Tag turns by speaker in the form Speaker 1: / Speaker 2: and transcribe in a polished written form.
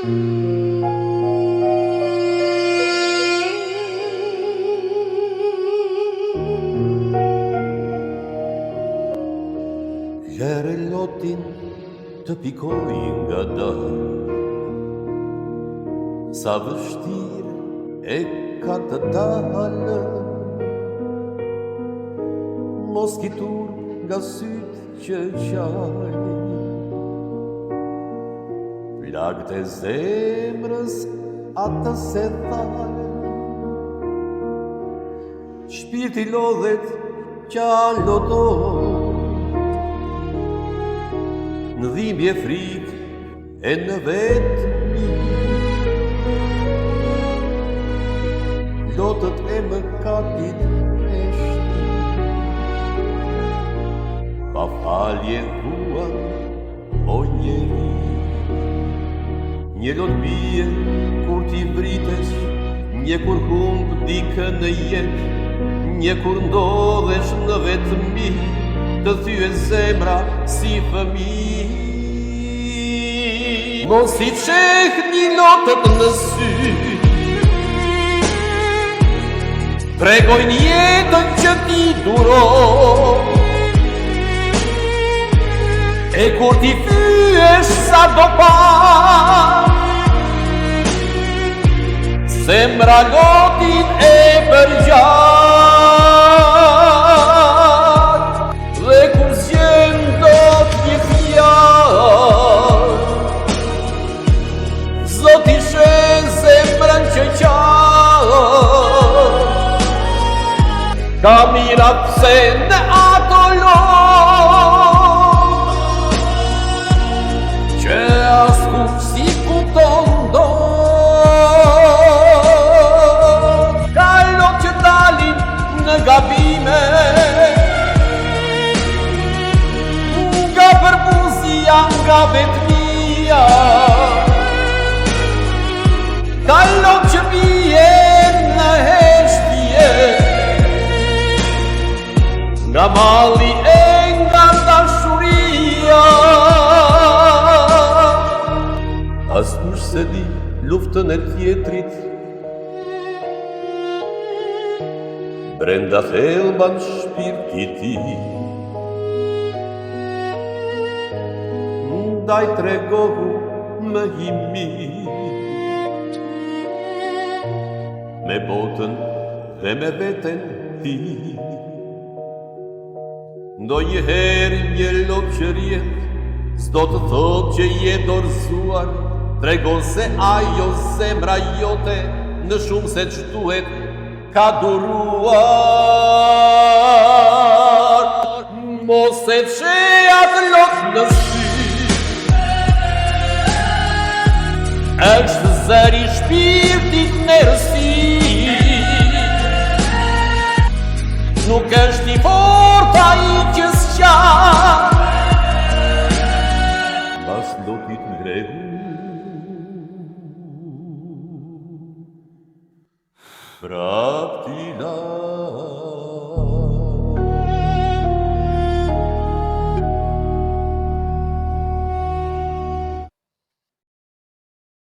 Speaker 1: Here lotin të pikoj nga dalë, sa vështirë e ka të dalë, mos kitur nga sytë që qaj, plagët e zemrës atë se thalë, shpirti lodhet qalloton, në dhimbje frikë e në vetëmi, lotët e mëkatit e shti, pa falje hua o njeri, një lot bie kur ti vritesh, një kur humb dikë në jetë, një kur ndodhesh në vetëmi, të thyë zemra si fëmi. Mos i qeh një lotët në sy, tregojnë jetën që ti duro, e kur ti fyesh sa do pa, zemra lotin e përgjat. Ka mirat pse në ato lor, që as kur si kupton do, ka lot që dalin në gabime, nga përbuzia, nga vetmia, ka lot që bjen në heshtje, nga malli e nga dashuria. As kush se di luftën e tjetrit, brenda thelban shpirti ti, ndaj tregohu më himi, me botën dhe me veten ti. Ndonjëherë një lot që rjet, s'do të thot që je dorëzuar, tregon se ajo zemra jote në shumë se ç'duhet ka duruar. Mos e qej atë lot në sy, është zëri shpirtit në rësi, nuk është i forta i që s'qa, pas lotit ngregu, prap t'i la.